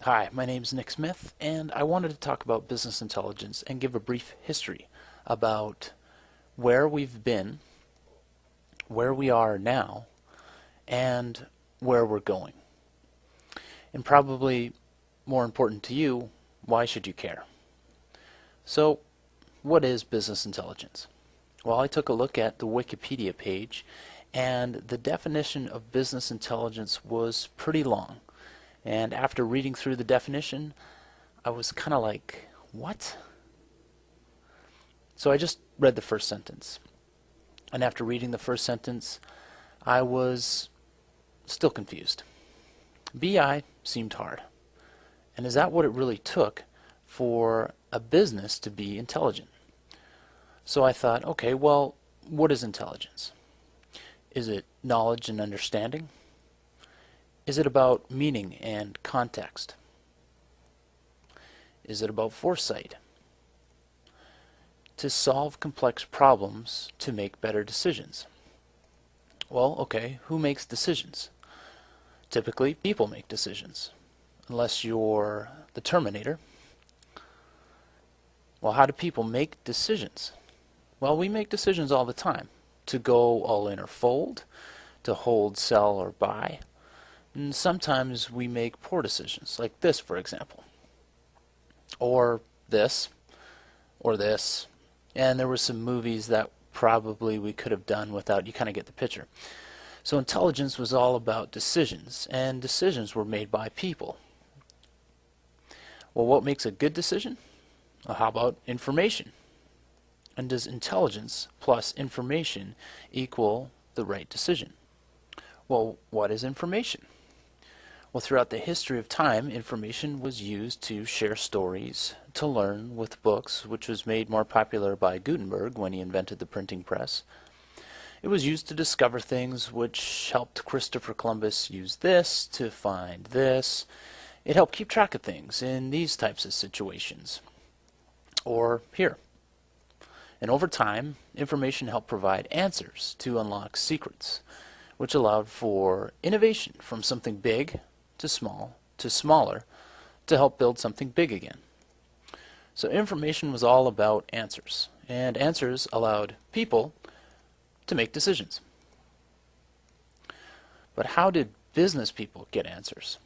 Hi, my name is Nick Smith, and I wanted to talk about business intelligence and give a brief history about where we've been, where we are now, and where we're going. And probably more important to you, why should you care? So, what is business intelligence? Well, I took a look at the Wikipedia page, and the definition of business intelligence was pretty long. And after reading through the definition, I was kind of like, what? So I just read the first sentence. And after reading the first sentence, I was still confused. BI seemed hard. And is that what it really took for a business to be intelligent? So I thought, okay, well, what is intelligence? Is it knowledge and understanding? Is it about meaning and context? Is it about foresight? To solve complex problems to make better decisions. Well, okay, who makes decisions? Typically, people make decisions, unless you're the Terminator. Well, how do people make decisions? Well, we make decisions all the time. To go all in or fold, to hold, sell, or buy. And sometimes we make poor decisions, like this, for example. Or this, or this. And there were some movies that probably we could have done without. You kind of get the picture. So intelligence was all about decisions, and decisions were made by people. Well, what makes a good decision? Well, how about information? And does intelligence plus information equal the right decision? Well, what is information? Well, throughout the history of time, information was used to share stories, to learn with books, which was made more popular by Gutenberg when he invented the printing press. It was used to discover things, which helped Christopher Columbus use this to find this. It helped keep track of things in these types of situations. Or here. And over time, information helped provide answers to unlock secrets, which allowed for innovation from something big to small to smaller to help build something big again. So information was all about answers, and answers allowed people to make decisions. But how did business people get answers?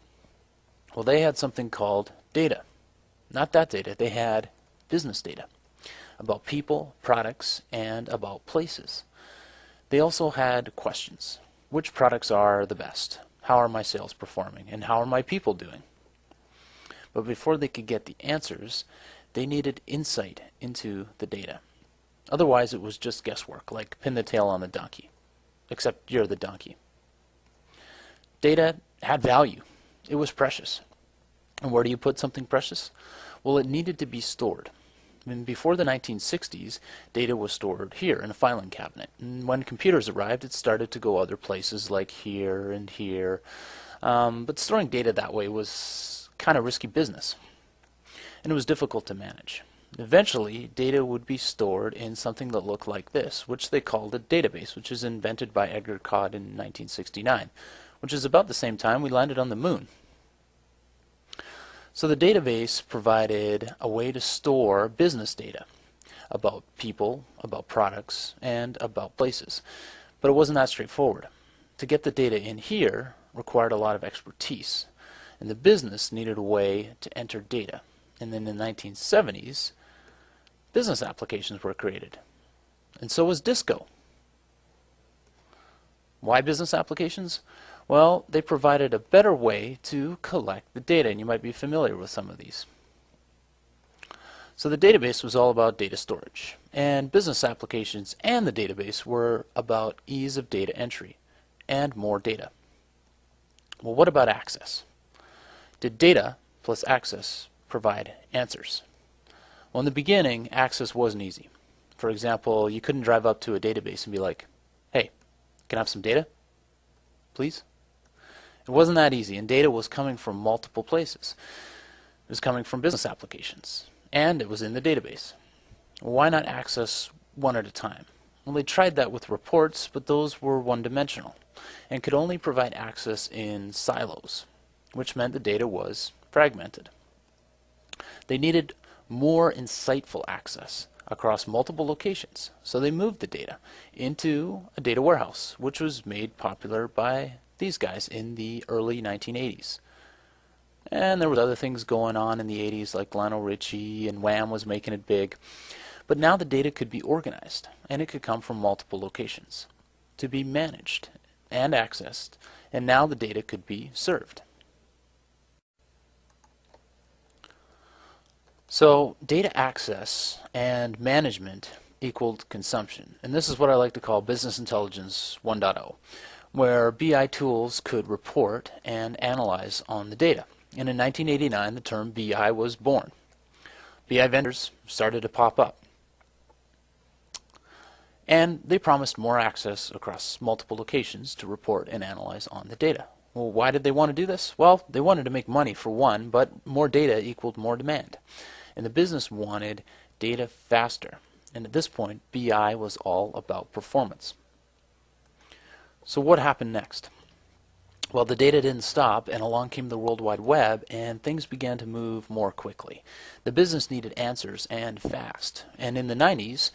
Well, they had something called data. Not that data, they had business data about people, products, and about places. They also had questions. Which products are the best? How are my sales performing? And how are my people doing? But before they could get the answers, they needed insight into the data. Otherwise, it was just guesswork, like pin the tail on the donkey. Except you're the donkey. Data had value. It was precious. And where do you put something precious? Well, it needed to be stored. Before the 1960s, data was stored here in a filing cabinet. And when computers arrived, it started to go other places like here and here. But storing data that way was kind of risky business. And it was difficult to manage. Eventually, data would be stored in something that looked like this, which they called a database, which was invented by Edgar Codd in 1969, which is about the same time we landed on the moon. So the database provided a way to store business data about people, about products, and about places. But it wasn't that straightforward. To get the data in here required a lot of expertise, and the business needed a way to enter data. And then in the 1970s, business applications were created. And so was Disco. Why business applications? Well, they provided a better way to collect the data, and you might be familiar with some of these. So the database was all about data storage, and business applications and the database were about ease of data entry and more data. Well, what about access? Did data plus access provide answers? Well, in the beginning, access wasn't easy. For example, you couldn't drive up to a database and be like, hey, can I have some data, please? It wasn't that easy, and data was coming from multiple places. It was coming from business applications, and it was in the database. Why not access one at a time? Well, they tried that with reports, but those were one-dimensional and could only provide access in silos, which meant the data was fragmented. They needed more insightful access across multiple locations, so they moved the data into a data warehouse, which was made popular by these guys in the early 1980s. And there was other things going on in the 80s, like Lionel Richie and Wham was making it big. But now the data could be organized, and it could come from multiple locations to be managed and accessed, and now the data could be served. So data access and management equaled consumption, and this is what I like to call business intelligence 1.0, where BI tools could report and analyze on the data. And in 1989, the term BI was born. BI vendors started to pop up. And they promised more access across multiple locations to report and analyze on the data. Well, why did they want to do this? Well, they wanted to make money for one, but more data equaled more demand. And the business wanted data faster. And at this point, BI was all about performance. So what happened next? Well, the data didn't stop, and along came the World Wide Web, and things began to move more quickly. The business needed answers, and fast. And in the 90s,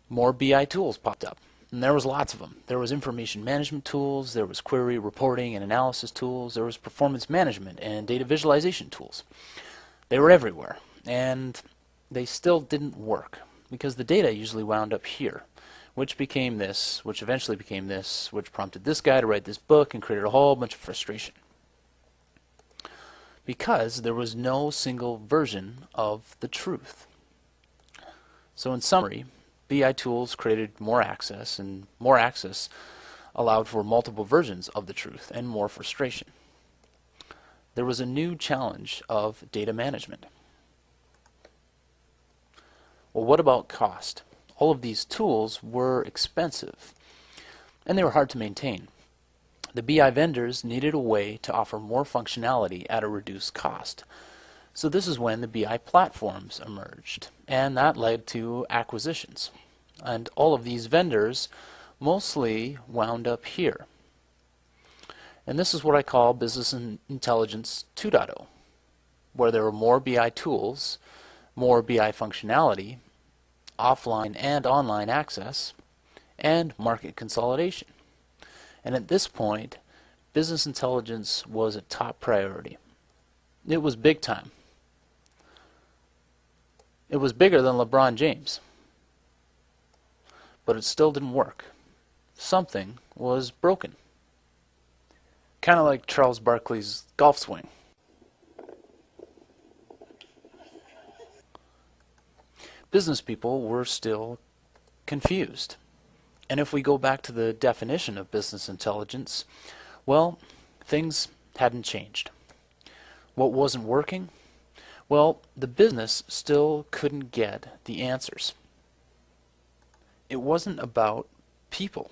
more BI tools popped up. And there was lots of them. There was information management tools, there was query reporting and analysis tools, there was performance management and data visualization tools. They were everywhere, and they still didn't work, because the data usually wound up here, which became this, which eventually became this, which prompted this guy to write this book and created a whole bunch of frustration. Because there was no single version of the truth. So in summary, BI tools created more access, and more access allowed for multiple versions of the truth and more frustration. There was a new challenge of data management. Well, what about cost? All of these tools were expensive, and they were hard to maintain. The BI vendors needed a way to offer more functionality at a reduced cost. So this is when the BI platforms emerged, and that led to acquisitions. And all of these vendors mostly wound up here. And this is what I call Business Intelligence 2.0, where there were more BI tools, more BI functionality, offline and online access, and market consolidation. And at this point, business intelligence was a top priority. It was big time. It was bigger than LeBron James. But it still didn't work. Something was broken. Kind of like Charles Barkley's golf swing. Business people were still confused. And if we go back to the definition of business intelligence, well, things hadn't changed. What wasn't working? Well, the business still couldn't get the answers. It wasn't about people.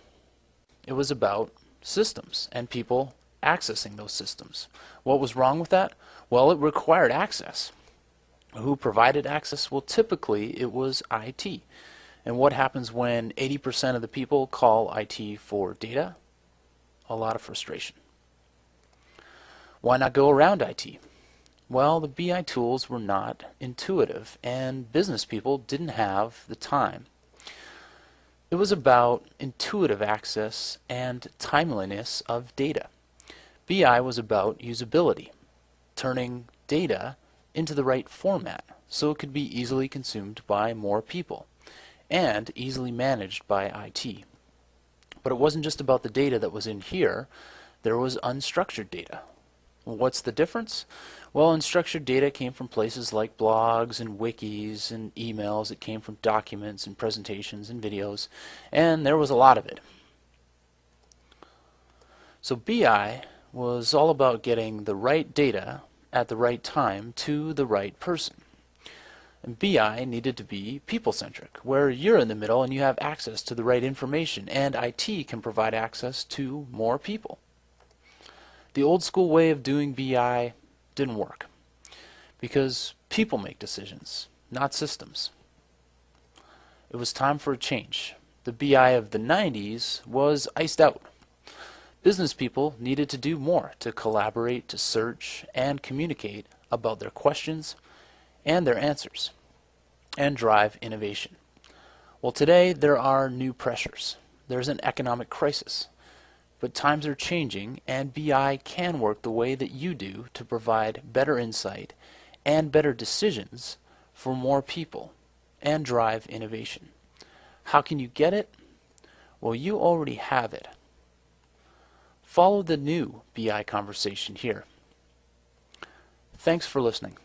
It was about systems and people accessing those systems. What was wrong with that? Well, it required access. Who provided access? Well, typically it was IT. And what happens when 80% of the people call IT for data? A lot of frustration. Why not go around IT? Well, the BI tools were not intuitive, and business people didn't have the time. It was about intuitive access and timeliness of data. BI was about usability, turning data into the right format so it could be easily consumed by more people and easily managed by IT. But it wasn't just about the data that was in here. There was unstructured data. What's the difference? Well, unstructured data came from places like blogs and wikis and emails. It came from documents and presentations and videos, and there was a lot of it. So BI was all about getting the right data at the right time to the right person. And BI needed to be people-centric, where you're in the middle and you have access to the right information, and IT can provide access to more people. The old school way of doing BI didn't work because people make decisions, not systems. It was time for a change. The BI of the 90s was iced out. Business people needed to do more to collaborate, to search, and communicate about their questions and their answers, and drive innovation. Well, today there are new pressures. There's an economic crisis. But times are changing, and BI can work the way that you do to provide better insight and better decisions for more people and drive innovation. How can you get it? Well, you already have it. Follow the new BI conversation here. Thanks for listening.